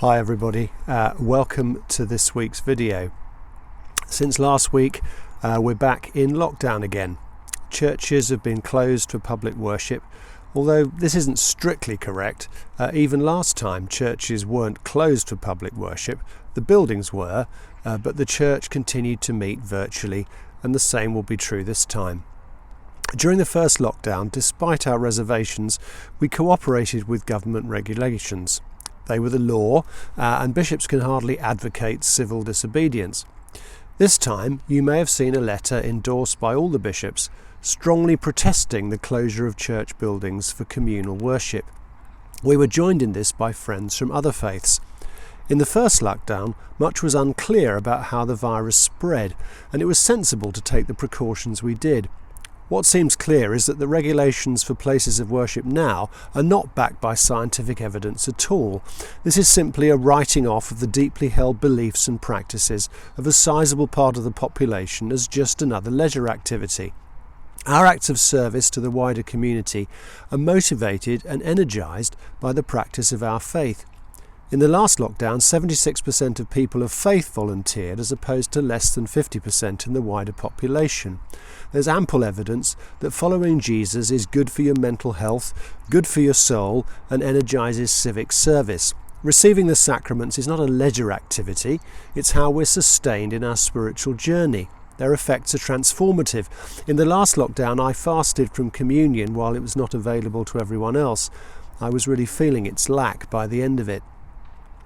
Hi everybody, welcome to this week's video. Since last week we're back in lockdown again. Churches have been closed for public worship, although this isn't strictly correct. Even last time churches weren't closed for public worship. The buildings were, but the church continued to meet virtually, and the same will be true this time. During the first lockdown, despite our reservations, we cooperated with government regulations. They were the law, and bishops can hardly advocate civil disobedience. This time, you may have seen a letter endorsed by all the bishops, strongly protesting the closure of church buildings for communal worship. We were joined in this by friends from other faiths. In the first lockdown, much was unclear about how the virus spread, and it was sensible to take the precautions we did. What seems clear is that the regulations for places of worship now are not backed by scientific evidence at all. This is simply a writing off of the deeply held beliefs and practices of a sizable part of the population as just another leisure activity. Our acts of service to the wider community are motivated and energised by the practice of our faith. In the last lockdown, 76% of people of faith volunteered, as opposed to less than 50% in the wider population. There's ample evidence that following Jesus is good for your mental health, good for your soul, and energises civic service. Receiving the sacraments is not a leisure activity, it's how we're sustained in our spiritual journey. Their effects are transformative. In the last lockdown, I fasted from communion while it was not available to everyone else. I was really feeling its lack by the end of it.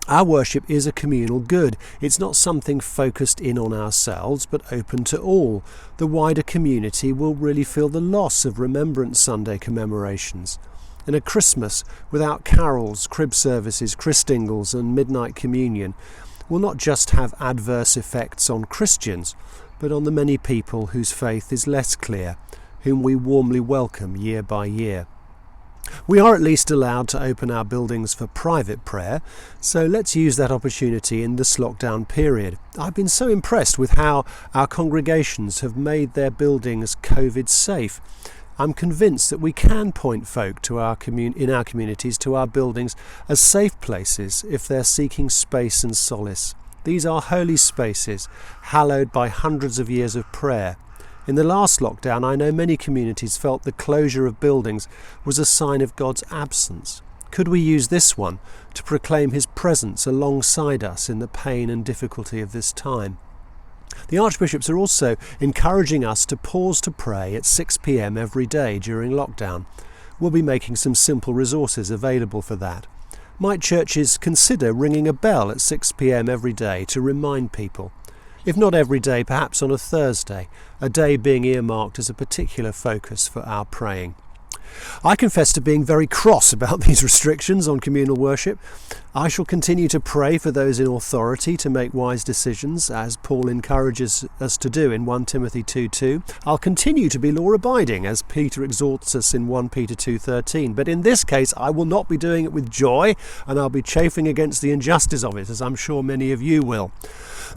Our worship is a communal good. It's not something focused in on ourselves, but open to all. The wider community will really feel the loss of Remembrance Sunday commemorations. In a Christmas without carols, crib services, Christingles and midnight communion will not just have adverse effects on Christians, but on the many people whose faith is less clear, whom we warmly welcome year by year. We are at least allowed to open our buildings for private prayer, so let's use that opportunity in this lockdown period. I've been so impressed with how our congregations have made their buildings COVID safe. I'm convinced that we can point folk to in our communities to our buildings as safe places if they're seeking space and solace. These are holy spaces, hallowed by hundreds of years of prayer. In the last lockdown, I know many communities felt the closure of buildings was a sign of God's absence. Could we use this one to proclaim His presence alongside us in the pain and difficulty of this time? The archbishops are also encouraging us to pause to pray at 6 p.m. every day during lockdown. We'll be making some simple resources available for that. Might churches consider ringing a bell at 6 p.m. every day to remind people? If not every day, perhaps on a Thursday, a day being earmarked as a particular focus for our praying. I confess to being very cross about these restrictions on communal worship. I shall continue to pray for those in authority to make wise decisions, as Paul encourages us to do in 1 Timothy 2:2. I'll continue to be law-abiding, as Peter exhorts us in 1 Peter 2:13. But in this case, I will not be doing it with joy, and I'll be chafing against the injustice of it, as I'm sure many of you will.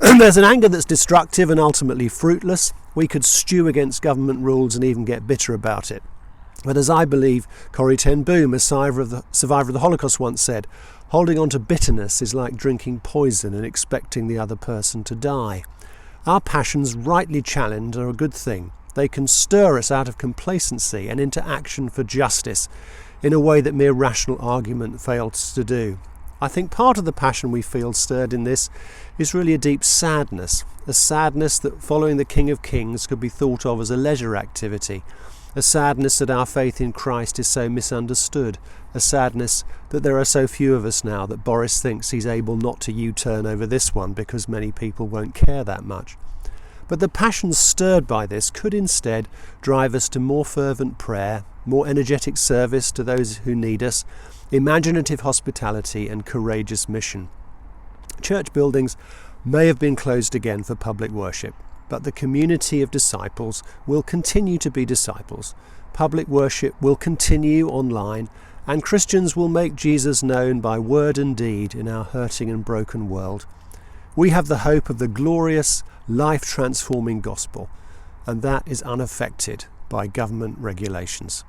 There's an anger that's destructive and ultimately fruitless. We could stew against government rules and even get bitter about it. But as I believe Corrie ten Boom, a survivor of the Holocaust, once said, holding on to bitterness is like drinking poison and expecting the other person to die. Our passions, rightly challenged, are a good thing. They can stir us out of complacency and into action for justice in a way that mere rational argument fails to do. I think part of the passion we feel stirred in this is really a deep sadness, a sadness that following the King of Kings could be thought of as a leisure activity, a sadness that our faith in Christ is so misunderstood, a sadness that there are so few of us now that Boris thinks he's able not to U-turn over this one because many people won't care that much. But the passions stirred by this could instead drive us to more fervent prayer, more energetic service to those who need us, imaginative hospitality and courageous mission. Church buildings may have been closed again for public worship, but the community of disciples will continue to be disciples. Public worship will continue online, and Christians will make Jesus known by word and deed in our hurting and broken world. We have the hope of the glorious, life-transforming gospel, and that is unaffected by government regulations.